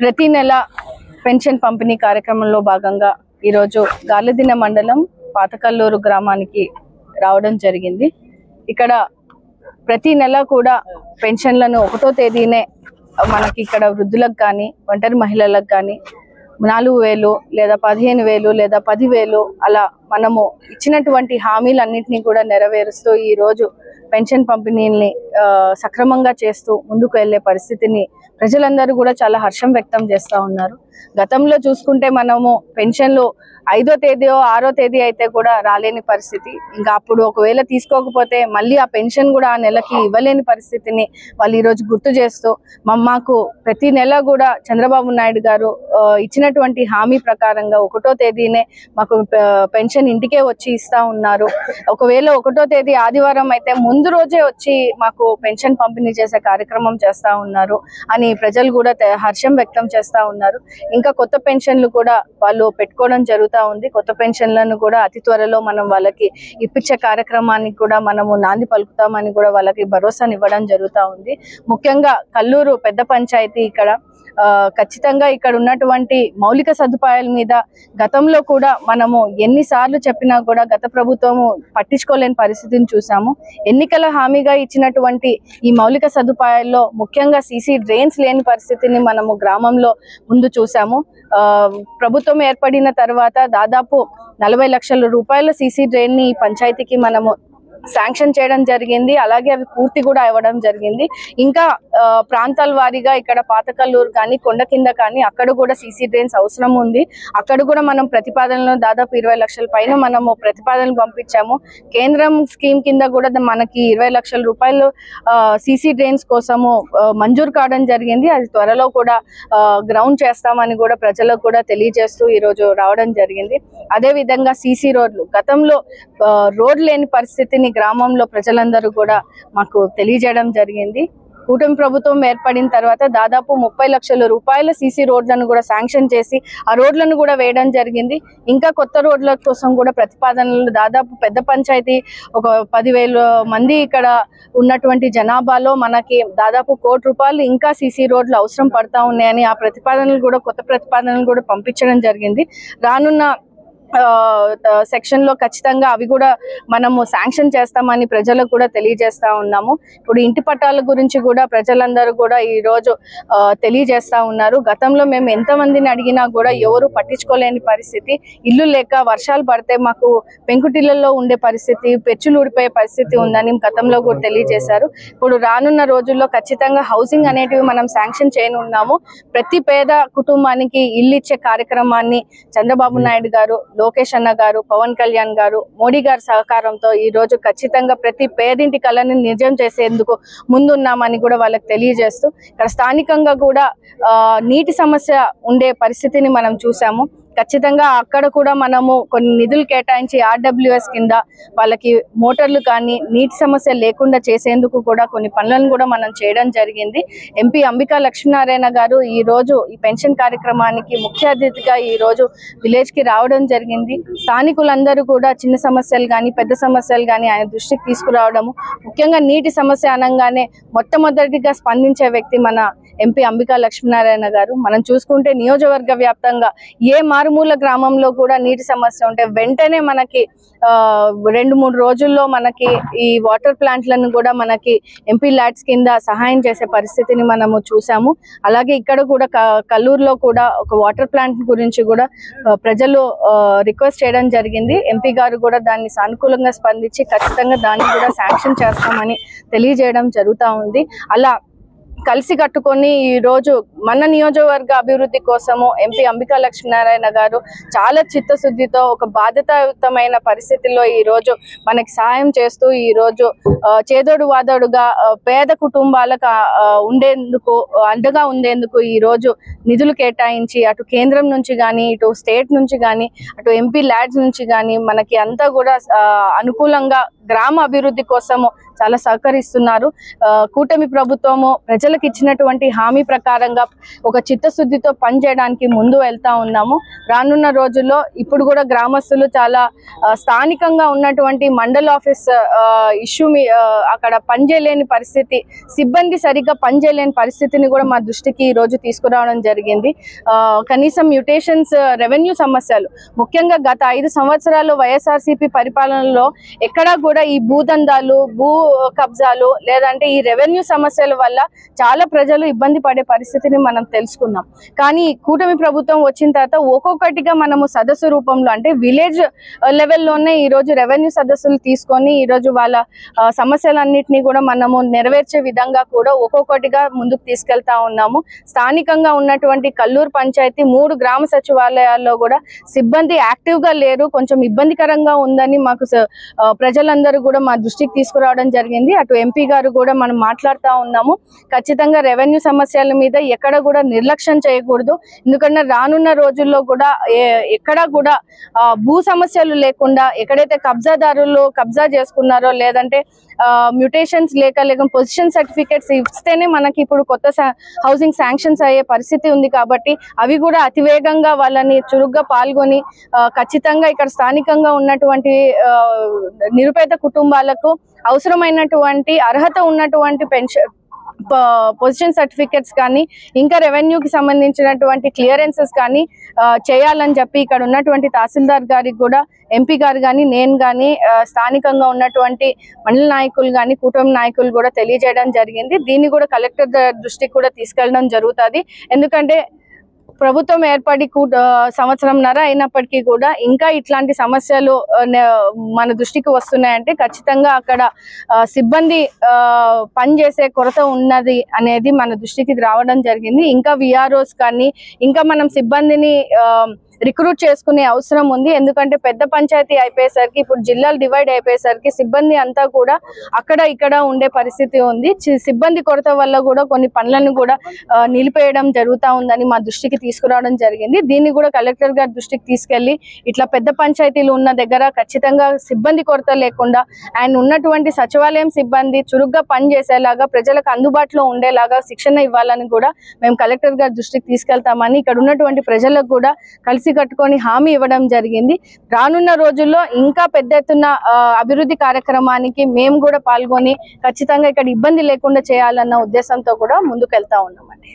ప్రతి నెల పెన్షన్ పంపిణీ కార్యక్రమంలో భాగంగా ఈరోజు గార్లదిన్నె మండలం పాతకల్లూరు గ్రామానికి రావడం జరిగింది. ఇక్కడ ప్రతి నెల కూడా పెన్షన్లను 1వ తేదీనే మనకి ఇక్కడ వృద్ధులకు కానీ ఒంటరి మహిళలకు కానీ 4,000 లేదా 15,000 లేదా 10,000 అలా మనము ఇచ్చినటువంటి హామీలన్నింటినీ కూడా నెరవేరుస్తూ ఈ రోజు పెన్షన్ పంపిణీని సక్రమంగా చేస్తూ ముందుకు వెళ్లే పరిస్థితిని ప్రజలందరూ కూడా చాలా హర్షం వ్యక్తం చేస్తూ ఉన్నారు. గతంలో చూసుకుంటే మనము పెన్షన్లు 5వ తేదీయో 6వ తేదీ అయితే కూడా రాలేని పరిస్థితి. ఇంకా అప్పుడు ఒకవేళ తీసుకోకపోతే మళ్ళీ ఆ పెన్షన్ కూడా ఆ నెలకి ఇవ్వలేని పరిస్థితిని వాళ్ళు ఈరోజు గుర్తు చేస్తూ మాకు ప్రతి నెల కూడా చంద్రబాబు నాయుడు గారు ఇచ్చినటువంటి హామీ ప్రకారంగా 1వ తేదీనే మాకు పెన్షన్ ఇంటికే వచ్చి ఇస్తా ఉన్నారు. ఒకవేళ 1వ తేదీ ఆదివారం అయితే ముందు రోజే వచ్చి మాకు పెన్షన్ పంపిణీ చేసే కార్యక్రమం చేస్తా ఉన్నారు అని ప్రజలు కూడా హర్షం వ్యక్తం చేస్తా ఉన్నారు. ఇంకా కొత్త పెన్షన్లు కూడా వాళ్ళు పెట్టుకోవడం జరుగుతూ ఉంది. కొత్త పెన్షన్లను కూడా అతి త్వరలో మనం వాళ్ళకి ఇప్పించే కార్యక్రమానికి కూడా మనము నాంది పలుకుతామని కూడా వాళ్ళకి భరోసాని ఇవ్వడం జరుగుతూ ఉంది. ముఖ్యంగా కల్లూరు పెద్ద పంచాయతీ ఇక్కడ ఖచ్చితంగా ఇక్కడ ఉన్నటువంటి మౌలిక సదుపాయాల మీద గతంలో కూడా మనము ఎన్నిసార్లు చెప్పినా కూడా గత ప్రభుత్వము పట్టించుకోలేని పరిస్థితిని చూసాము. ఎన్నికల హామీగా ఇచ్చినటువంటి ఈ మౌలిక సదుపాయాల్లో ముఖ్యంగా సీసీ డ్రైన్స్ లేని పరిస్థితిని మనము గ్రామంలో ముందు చూసాము. ప్రభుత్వం ఏర్పడిన తర్వాత దాదాపు 40 లక్షల రూపాయల సీసీ డ్రైన్ ని ఈ పంచాయతీకి మనము శాంక్షన్ చేయడం జరిగింది. అలాగే అవి పూర్తి కూడా అవ్వడం జరిగింది. ఇంకా ప్రాంతాల వారీగా ఇక్కడ పాతకల్లూరు కానీ కొండ కింద కానీ అక్కడ కూడా సీసీ డ్రైన్స్ అవసరం ఉంది. అక్కడ కూడా మనం ప్రతిపాదనలో దాదాపు 20 లక్షల పైన మనము ప్రతిపాదనలు పంపించాము. కేంద్రం స్కీమ్ కింద కూడా మనకి 20 లక్షల రూపాయలు సీసీ డ్రైన్స్ కోసము మంజూరు కావడం జరిగింది. అది త్వరలో కూడా గ్రౌండ్ చేస్తామని కూడా ప్రజలకు కూడా తెలియజేస్తూ ఈరోజు రావడం జరిగింది. అదే విధంగా సీసీ రోడ్లు గతంలో రోడ్ లేని పరిస్థితిని గ్రామంలో ప్రజలందరూ కూడా మాకు తెలియజేయడం జరిగింది. కూటమి ప్రభుత్వం ఏర్పడిన తర్వాత దాదాపు 30 లక్షల రూపాయల సీసీ రోడ్లను కూడా శాంక్షన్ చేసి ఆ రోడ్లను కూడా వేయడం జరిగింది. ఇంకా కొత్త రోడ్ల కోసం కూడా ప్రతిపాదనలు దాదాపు పెద్ద పంచాయతీ ఒక 10,000 మంది ఇక్కడ ఉన్నటువంటి జనాభాలో మనకి దాదాపు ₹1 కోటి ఇంకా సీసీ రోడ్లు అవసరం పడతా ఉన్నాయని ఆ ప్రతిపాదనలు కూడా కొత్త ప్రతిపాదనలు కూడా పంపించడం జరిగింది. రానున్న సెక్షన్ లో ఖచ్చితంగా అవి కూడా మనము శాంక్షన్ చేస్తామని ప్రజలకు కూడా తెలియజేస్తా ఉన్నాము. ఇప్పుడు ఇంటి పట్టాల గురించి కూడా ప్రజలందరూ కూడా ఈ రోజు తెలియజేస్తా ఉన్నారు. గతంలో మేము ఎంతమందిని అడిగినా కూడా ఎవరు పట్టించుకోలేని పరిస్థితి, ఇల్లు లేక వర్షాలు పడితే మాకు పెంకుటిళ్లలో ఉండే పరిస్థితి, పెచ్చులు ఊడిపోయే పరిస్థితి ఉందని గతంలో కూడా తెలియజేశారు. ఇప్పుడు రానున్న రోజుల్లో ఖచ్చితంగా హౌసింగ్ అనేటివి మనం శాంక్షన్ చేయనున్నాము. ప్రతి పేద కుటుంబానికి ఇల్లు ఇచ్చే కార్యక్రమాన్ని చంద్రబాబు నాయుడు గారు, లోకేష్ అన్న గారు, పవన్ కళ్యాణ్ గారు, మోడీ గారి సహకారంతో ఈ రోజు ఖచ్చితంగా ప్రతి పేదింటి కళని నిజం చేసేందుకు ముందున్నామని కూడా వాళ్ళకి తెలియజేస్తూ ఇక్కడ స్థానికంగా కూడా నీటి సమస్య ఉండే పరిస్థితిని మనం చూసాము. ఖచ్చితంగా అక్కడ కూడా మనము కొన్ని నిధులు కేటాయించి ఆర్డబ్ల్యూఎస్ కింద వాళ్ళకి మోటార్లు కానీ నీటి సమస్య లేకుండా చేసేందుకు కూడా కొన్ని పనులను కూడా మనం చేయడం జరిగింది. ఎంపీ అంబికా లక్ష్మీనారాయణ గారు ఈ రోజు ఈ పెన్షన్ కార్యక్రమానికి ముఖ్య అతిథిగా ఈ రోజు విలేజ్ కి రావడం జరిగింది. స్థానికులందరూ కూడా చిన్న సమస్యలు కానీ పెద్ద సమస్యలు కానీ ఆయన దృష్టికి తీసుకురావడము, ముఖ్యంగా నీటి సమస్య అనగానే మొట్టమొదటిగా స్పందించే వ్యక్తి మన ఎంపీ అంబికా లక్ష్మీనారాయణ గారు. మనం చూసుకుంటే నియోజకవర్గ వ్యాప్తంగా ఏ మారుమూల గ్రామంలో కూడా నీటి సమస్య ఉంటే వెంటనే మనకి 2-3 రోజుల్లో మనకి ఈ వాటర్ ప్లాంట్లను కూడా మనకి ఎంపీ ల్యాడ్స్ కింద సహాయం చేసే పరిస్థితిని మనము చూసాము. అలాగే ఇక్కడ కూడా కల్లూరులో కూడా ఒక వాటర్ ప్లాంట్ గురించి కూడా ప్రజలు రిక్వెస్ట్ చేయడం జరిగింది. ఎంపీ గారు కూడా దాన్ని సానుకూలంగా స్పందించి ఖచ్చితంగా దాన్ని కూడా శాంక్షన్ చేస్తామని తెలియజేయడం జరుగుతూ ఉంది. అలా కలిసి కట్టుకొని ఈ రోజు మన నియోజకవర్గ అభివృద్ధి కోసము ఎంపీ అంబికా లక్ష్మీనారాయణ గారు చాలా చిత్తశుద్ధితో ఒక బాధ్యతాయుతమైన పరిస్థితుల్లో ఈ రోజు మనకి సహాయం చేస్తూ ఈ రోజు చేదోడు వాదోడుగా పేద కుటుంబాలకు ఉండేందుకు అండగా ఉండేందుకు ఈ రోజు నిధులు కేటాయించి అటు కేంద్రం నుంచి కానీ ఇటు స్టేట్ నుంచి కానీ అటు ఎంపీ ల్యాడ్స్ నుంచి కానీ మనకి అంతా కూడా అనుకూలంగా గ్రామ అభివృద్ధి కోసము చాలా సహకరిస్తున్నారు. కూటమి ప్రభుత్వము ప్రజలకు ఇచ్చినటువంటి హామీ ప్రకారంగా ఒక చిత్తశుద్ధితో పనిచేయడానికి ముందు వెళ్తా ఉన్నాము. రానున్న రోజుల్లో ఇప్పుడు కూడా గ్రామస్తులు చాలా స్థానికంగా ఉన్నటువంటి మండల ఆఫీస్ ఇష్యూ అక్కడ పనిచేయలేని పరిస్థితి, సిబ్బంది సరిగ్గా పనిచేయలేని పరిస్థితిని కూడా మా దృష్టికి ఈ రోజు తీసుకురావడం జరిగింది. కనీసం మ్యూటేషన్స్, రెవెన్యూ సమస్యలు, ముఖ్యంగా గత 5 సంవత్సరాలు వైఎస్ఆర్సీపీ పరిపాలనలో ఎక్కడా కూడా ఈ భూదందాలు, భూ కబ్జాలు లేదంటే ఈ రెవెన్యూ సమస్యల వల్ల చాలా ప్రజలు ఇబ్బంది పడే పరిస్థితిని మనం తెలుసుకున్నాం. కానీ కూటమి ప్రభుత్వం వచ్చిన తర్వాత ఒక్కొక్కటిగా మనము సదస్సు రూపంలో అంటే విలేజ్ లెవెల్లోనే ఈరోజు రెవెన్యూ సదస్సులు తీసుకొని ఈరోజు వాళ్ళ సమస్యలన్నింటినీ కూడా మనము నెరవేర్చే విధంగా కూడా ఒక్కొక్కటిగా ముందుకు తీసుకెళ్తా ఉన్నాము. స్థానికంగా ఉన్నటువంటి కల్లూరు పంచాయతీ 3 గ్రామ సచివాలయాల్లో కూడా సిబ్బంది యాక్టివ్గా లేరు, కొంచెం ఇబ్బందికరంగా ఉందని మాకు ప్రజలందరూ కూడా మా దృష్టికి తీసుకురావడం జరిగింది. అటు ఎంపీ గారు కూడా మనం మాట్లాడుతూ ఉన్నాము. ఖచ్చితంగా రెవెన్యూ సమస్యల మీద ఎక్కడ కూడా నిర్లక్ష్యం చేయకూడదు. ఎందుకంటే రానున్న రోజుల్లో కూడా ఎక్కడా కూడా భూ సమస్యలు లేకుండా, ఎక్కడైతే కబ్జాదారులు కబ్జా చేసుకున్నారో లేదంటే మ్యూటేషన్స్ లేక పొజిషన్ సర్టిఫికేట్స్ ఇస్తేనే మనకి ఇప్పుడు కొత్త హౌసింగ్ శాంక్షన్స్ అయ్యే పరిస్థితి ఉంది. కాబట్టి అవి కూడా అతివేగంగా వాళ్ళని చురుగ్గా పాల్గొని ఖచ్చితంగా ఇక్కడ స్థానికంగా ఉన్నటువంటి నిరుపేద కుటుంబాలకు అవసరమైనటువంటి అర్హత ఉన్నటువంటి పొజిషన్ సర్టిఫికేట్స్ కానీ ఇంకా రెవెన్యూకి సంబంధించినటువంటి క్లియరెన్సెస్ కానీ చేయాలని చెప్పి ఇక్కడ ఉన్నటువంటి తహసీల్దార్ గారికి కూడా ఎంపీ గారు కానీ నేను కానీ స్థానికంగా ఉన్నటువంటి మండల నాయకులు కానీ కూటమి నాయకులు కూడా తెలియజేయడం జరిగింది. దీన్ని కూడా కలెక్టర్ దృష్టికి కూడా తీసుకెళ్ళడం జరుగుతుంది. ఎందుకంటే ప్రభుత్వం ఏర్పడి సంవత్సరంన్నర అయినప్పటికీ కూడా ఇంకా ఇట్లాంటి సమస్యలు మన దృష్టికి వస్తున్నాయంటే ఖచ్చితంగా అక్కడ సిబ్బంది పనిచేసే కొరత ఉన్నది అనేది మన దృష్టికి రావడం జరిగింది. ఇంకా విఆర్ఓస్ కానీ ఇంకా మనం సిబ్బందిని రిక్రూట్ చేసుకునే అవసరం ఉంది. ఎందుకంటే పెద్ద పంచాయతీ అయిపోయేసరికి ఇప్పుడు జిల్లాలు డివైడ్ అయిపోయేసరికి సిబ్బంది అంతా కూడా అక్కడ ఇక్కడ ఉండే పరిస్థితి ఉంది. సిబ్బంది కొరత వల్ల కూడా కొన్ని పనులను కూడా నిలిపేయడం జరుగుతూ ఉందని మా దృష్టికి తీసుకురావడం జరిగింది. దీన్ని కూడా కలెక్టర్ గారి దృష్టికి తీసుకెళ్లి ఇట్లా పెద్ద పంచాయతీలు ఉన్న దగ్గర ఖచ్చితంగా సిబ్బంది కొరత లేకుండా అండ్ ఉన్నటువంటి సచివాలయం సిబ్బంది చురుగ్గా పనిచేసేలాగా ప్రజలకు అందుబాటులో ఉండేలాగా శిక్షణ ఇవ్వాలని కూడా మేము కలెక్టర్ గారి దృష్టికి తీసుకెళ్తామని ఇక్కడ ఉన్నటువంటి ప్రజలకు కూడా కలిసి కట్టుకొని హామీ ఇవ్వడం జరిగింది. రానున్న రోజుల్లో ఇంకా పెద్ద ఎత్తున అభివృద్ధి కార్యక్రమానికి మేము కూడా పాల్గొని ఖచ్చితంగా ఇక్కడ ఇబ్బంది లేకుండా చేయాలన్న ఉద్దేశంతో కూడా ముందుకు వెళ్తా ఉన్నామండి.